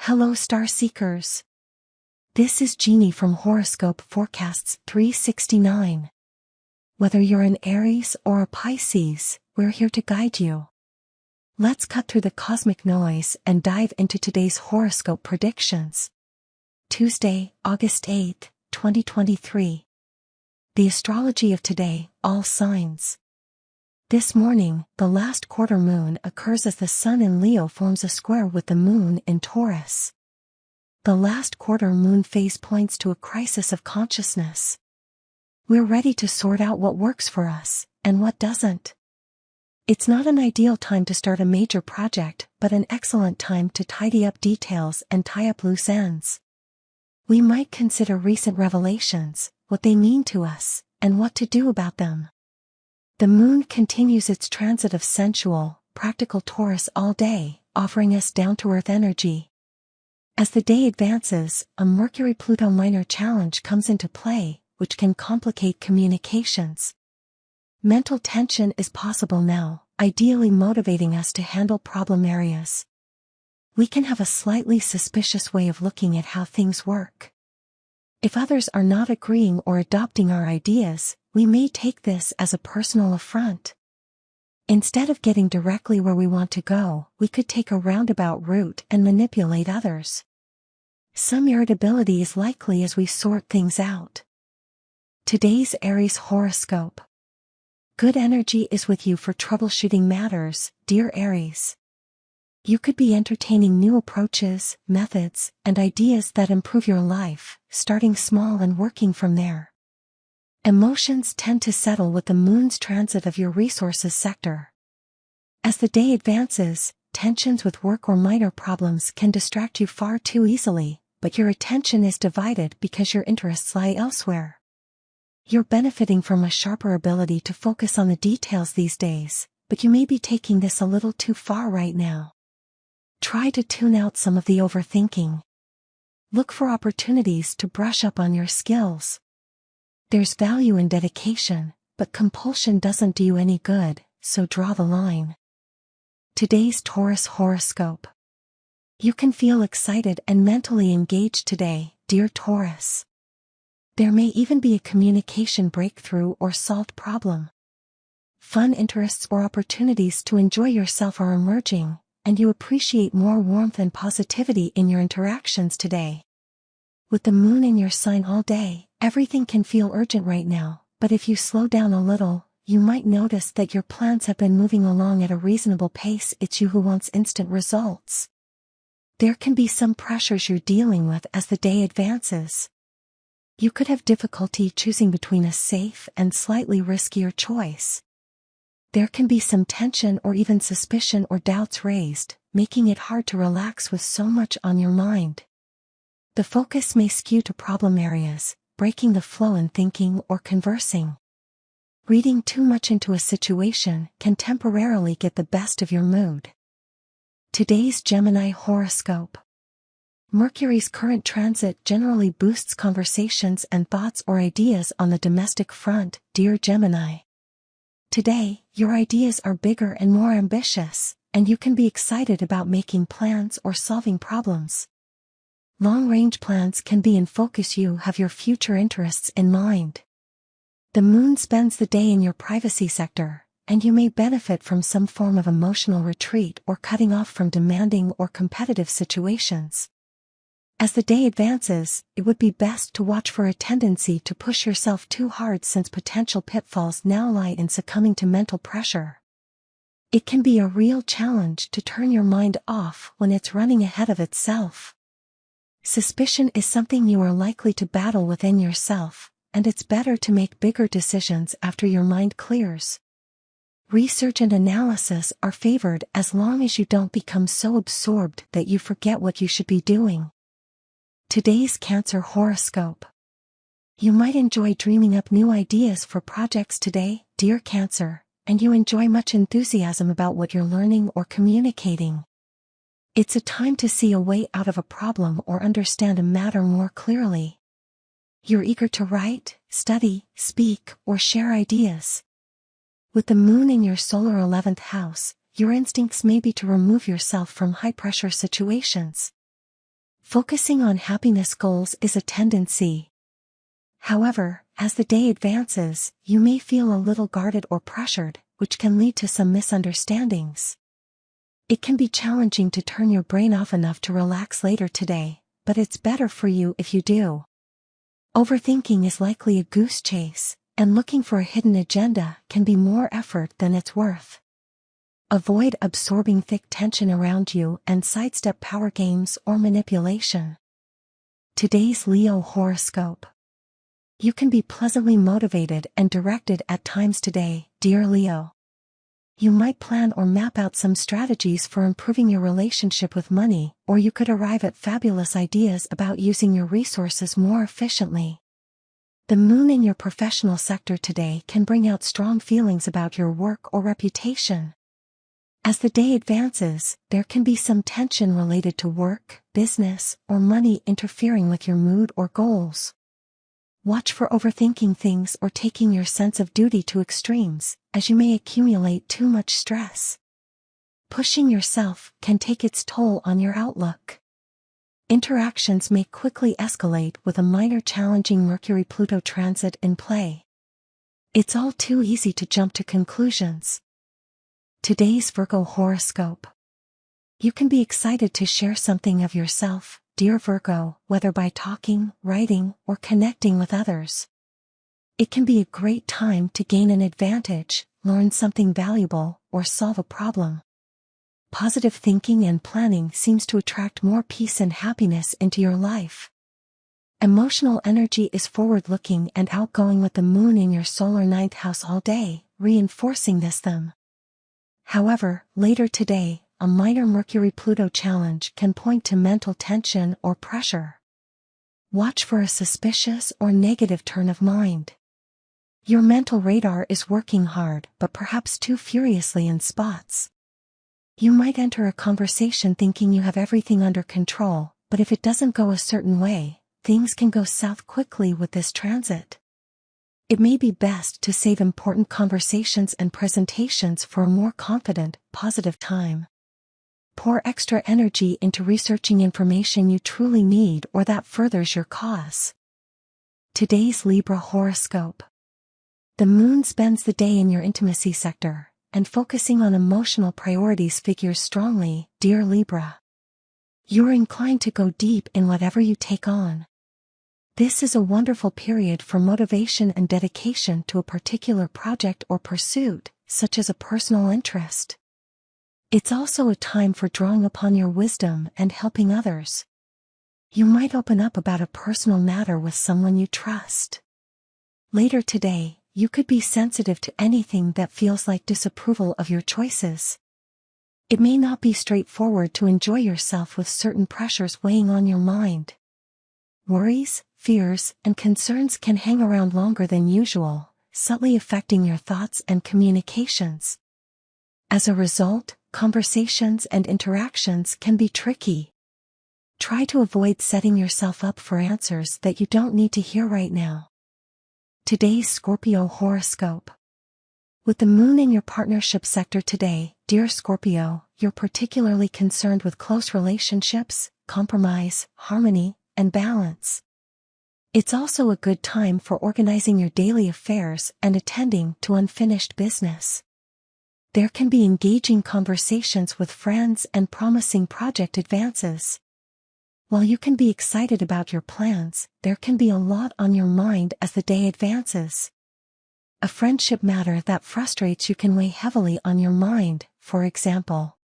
Hello Star Seekers. This is Jeannie from Horoscope Forecasts 369. Whether you're an Aries or a Pisces, we're here to guide you. Let's cut through the cosmic noise and dive into today's horoscope predictions. Tuesday, August 8, 2023. The astrology of today, all signs. This morning, the last quarter moon occurs as the sun in Leo forms a square with the moon in Taurus. The last quarter moon phase points to a crisis of consciousness. We're ready to sort out what works for us, and what doesn't. It's not an ideal time to start a major project, but an excellent time to tidy up details and tie up loose ends. We might consider recent revelations, what they mean to us, and what to do about them. The moon continues its transit of sensual, practical Taurus all day, offering us down-to-earth energy. As the day advances, a Mercury-Pluto minor challenge comes into play, which can complicate communications. Mental tension is possible now, ideally motivating us to handle problem areas. We can have a slightly suspicious way of looking at how things work. If others are not agreeing or adopting our ideas, we may take this as a personal affront. Instead of getting directly where we want to go, we could take a roundabout route and manipulate others. Some irritability is likely as we sort things out. Today's Aries horoscope. Good energy is with you for troubleshooting matters, dear Aries. You could be entertaining new approaches, methods, and ideas that improve your life, starting small and working from there. Emotions tend to settle with the moon's transit of your resources sector. As the day advances, tensions with work or minor problems can distract you far too easily, but your attention is divided because your interests lie elsewhere. You're benefiting from a sharper ability to focus on the details these days, but you may be taking this a little too far right now. Try to tune out some of the overthinking. Look for opportunities to brush up on your skills. There's value in dedication, but compulsion doesn't do you any good, so draw the line. Today's Taurus horoscope. You can feel excited and mentally engaged today, dear Taurus. There may even be a communication breakthrough or solved problem. Fun interests or opportunities to enjoy yourself are emerging, and you appreciate more warmth and positivity in your interactions today. With the moon in your sign all day, everything can feel urgent right now, but if you slow down a little, you might notice that your plans have been moving along at a reasonable pace. It's you who wants instant results. There can be some pressures you're dealing with as the day advances. You could have difficulty choosing between a safe and slightly riskier choice. There can be some tension or even suspicion or doubts raised, making it hard to relax with so much on your mind. The focus may skew to problem areas, breaking the flow in thinking or conversing. Reading too much into a situation can temporarily get the best of your mood. Today's Gemini horoscope. Mercury's current transit generally boosts conversations and thoughts or ideas on the domestic front, dear Gemini. Today, your ideas are bigger and more ambitious, and you can be excited about making plans or solving problems. Long-range plans can be in focus. You have your future interests in mind. The moon spends the day in your privacy sector, and you may benefit from some form of emotional retreat or cutting off from demanding or competitive situations. As the day advances, it would be best to watch for a tendency to push yourself too hard, since potential pitfalls now lie in succumbing to mental pressure. It can be a real challenge to turn your mind off when it's running ahead of itself. Suspicion is something you are likely to battle within yourself, and it's better to make bigger decisions after your mind clears. Research and analysis are favored as long as you don't become so absorbed that you forget what you should be doing. Today's Cancer horoscope. You might enjoy dreaming up new ideas for projects today, dear Cancer, and you enjoy much enthusiasm about what you're learning or communicating. It's a time to see a way out of a problem or understand a matter more clearly. You're eager to write, study, speak, or share ideas. With the moon in your solar 11th house, your instincts may be to remove yourself from high-pressure situations. Focusing on happiness goals is a tendency. However, as the day advances, you may feel a little guarded or pressured, which can lead to some misunderstandings. It can be challenging to turn your brain off enough to relax later today, but it's better for you if you do. Overthinking is likely a goose chase, and looking for a hidden agenda can be more effort than it's worth. Avoid absorbing thick tension around you and sidestep power games or manipulation. Today's Leo horoscope. You can be pleasantly motivated and directed at times today, dear Leo. You might plan or map out some strategies for improving your relationship with money, or you could arrive at fabulous ideas about using your resources more efficiently. The moon in your professional sector today can bring out strong feelings about your work or reputation. As the day advances, there can be some tension related to work, business, or money interfering with your mood or goals. Watch for overthinking things or taking your sense of duty to extremes, as you may accumulate too much stress. Pushing yourself can take its toll on your outlook. Interactions may quickly escalate with a minor challenging Mercury-Pluto transit in play. It's all too easy to jump to conclusions. Today's Virgo horoscope. You can be excited to share something of yourself, dear Virgo, whether by talking, writing, or connecting with others. It can be a great time to gain an advantage, learn something valuable, or solve a problem. Positive thinking and planning seems to attract more peace and happiness into your life. Emotional energy is forward-looking and outgoing with the moon in your solar ninth house all day, reinforcing this theme. However, later today, a minor Mercury-Pluto challenge can point to mental tension or pressure. Watch for a suspicious or negative turn of mind. Your mental radar is working hard, but perhaps too furiously in spots. You might enter a conversation thinking you have everything under control, but if it doesn't go a certain way, things can go south quickly with this transit. It may be best to save important conversations and presentations for a more confident, positive time. Pour extra energy into researching information you truly need or that furthers your cause. Today's Libra horoscope. The moon spends the day in your intimacy sector, and focusing on emotional priorities figures strongly, dear Libra. You're inclined to go deep in whatever you take on. This is a wonderful period for motivation and dedication to a particular project or pursuit, such as a personal interest. It's also a time for drawing upon your wisdom and helping others. You might open up about a personal matter with someone you trust. Later today, you could be sensitive to anything that feels like disapproval of your choices. It may not be straightforward to enjoy yourself with certain pressures weighing on your mind. Worries, fears, and concerns can hang around longer than usual, subtly affecting your thoughts and communications. As a result, conversations and interactions can be tricky. Try to avoid setting yourself up for answers that you don't need to hear right now. Today's Scorpio horoscope. With the moon in your partnership sector today, dear Scorpio, you're particularly concerned with close relationships, compromise, harmony, and balance. It's also a good time for organizing your daily affairs and attending to unfinished business. There can be engaging conversations with friends and promising project advances. While you can be excited about your plans, there can be a lot on your mind as the day advances. A friendship matter that frustrates you can weigh heavily on your mind, for example.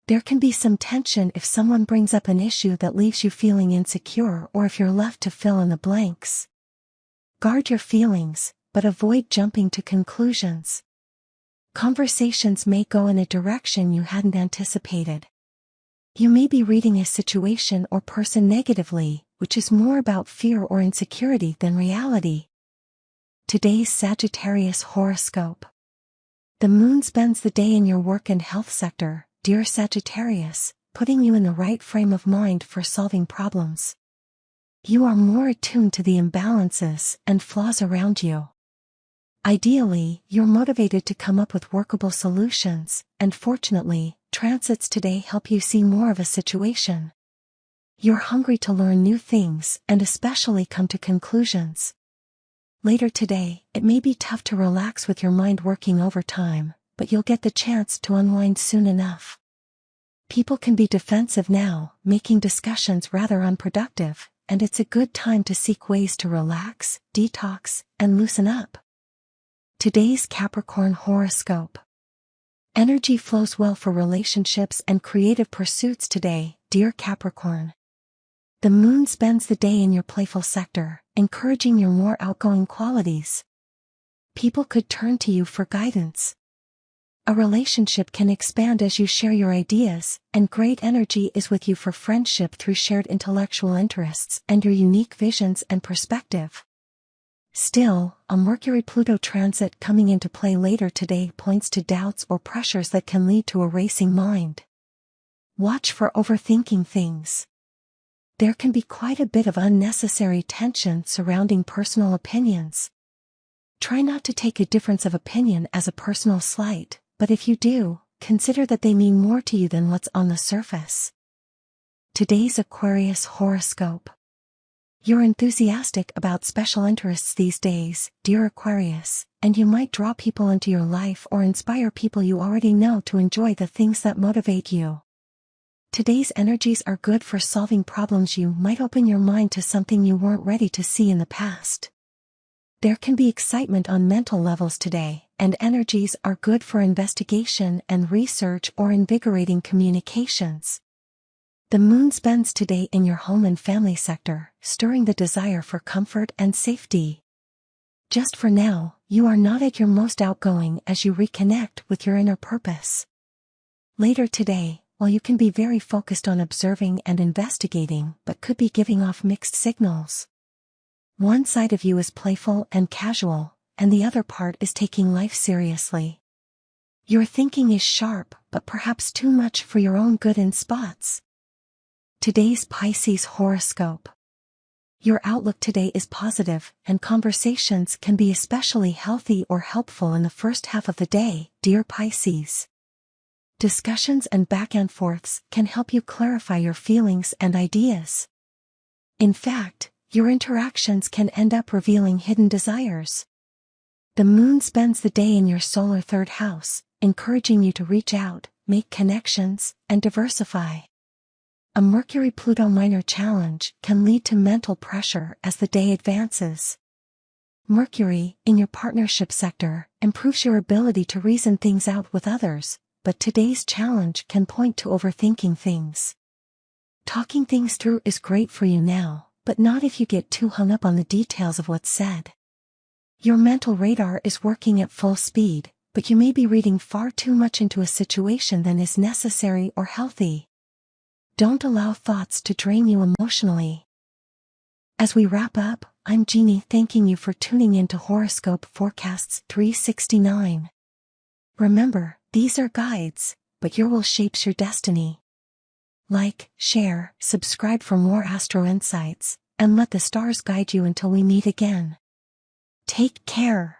There can be some tension if someone brings up an issue that leaves you feeling insecure or if you're left to fill in the blanks. Guard your feelings, but avoid jumping to conclusions. Conversations may go in a direction you hadn't anticipated. You may be reading a situation or person negatively, which is more about fear or insecurity than reality. Today's Sagittarius horoscope. The moon spends the day in your work and health sector, dear Sagittarius, putting you in the right frame of mind for solving problems. You are more attuned to the imbalances and flaws around you. Ideally, you're motivated to come up with workable solutions, and fortunately, transits today help you see more of a situation. You're hungry to learn new things and especially come to conclusions. Later today, it may be tough to relax with your mind working overtime, but you'll get the chance to unwind soon enough. People can be defensive now, making discussions rather unproductive, and it's a good time to seek ways to relax, detox, and loosen up. Today's Capricorn horoscope. Energy flows well for relationships and creative pursuits today, dear Capricorn. The moon spends the day in your playful sector, encouraging your more outgoing qualities. People could turn to you for guidance. A relationship can expand as you share your ideas, and great energy is with you for friendship through shared intellectual interests and your unique visions and perspective. Still, a Mercury-Pluto transit coming into play later today points to doubts or pressures that can lead to a racing mind. Watch for overthinking things. There can be quite a bit of unnecessary tension surrounding personal opinions. Try not to take a difference of opinion as a personal slight, but if you do, consider that they mean more to you than what's on the surface. Today's Aquarius horoscope. You're enthusiastic about special interests these days, dear Aquarius, and you might draw people into your life or inspire people you already know to enjoy the things that motivate you. Today's energies are good for solving problems. You might open your mind to something you weren't ready to see in the past. There can be excitement on mental levels today, and energies are good for investigation and research or invigorating communications. The moon spends today in your home and family sector, stirring the desire for comfort and safety. Just for now, you are not at your most outgoing as you reconnect with your inner purpose. Later today, while you can be very focused on observing and investigating but could be giving off mixed signals. One side of you is playful and casual, and the other part is taking life seriously. Your thinking is sharp, but perhaps too much for your own good in spots. Today's Pisces horoscope. Your outlook today is positive, and conversations can be especially healthy or helpful in the first half of the day, dear Pisces. Discussions and back and forths can help you clarify your feelings and ideas. In fact, your interactions can end up revealing hidden desires. The moon spends the day in your solar third house, encouraging you to reach out, make connections, and diversify. A Mercury-Pluto minor challenge can lead to mental pressure as the day advances. Mercury, in your partnership sector, improves your ability to reason things out with others, but today's challenge can point to overthinking things. Talking things through is great for you now, but not if you get too hung up on the details of what's said. Your mental radar is working at full speed, but you may be reading far too much into a situation than is necessary or healthy. Don't allow thoughts to drain you emotionally. As we wrap up, I'm Jeannie thanking you for tuning in to Horoscope Forecasts 369. Remember, these are guides, but your will shapes your destiny. Like, share, subscribe for more astro insights, and let the stars guide you until we meet again. Take care.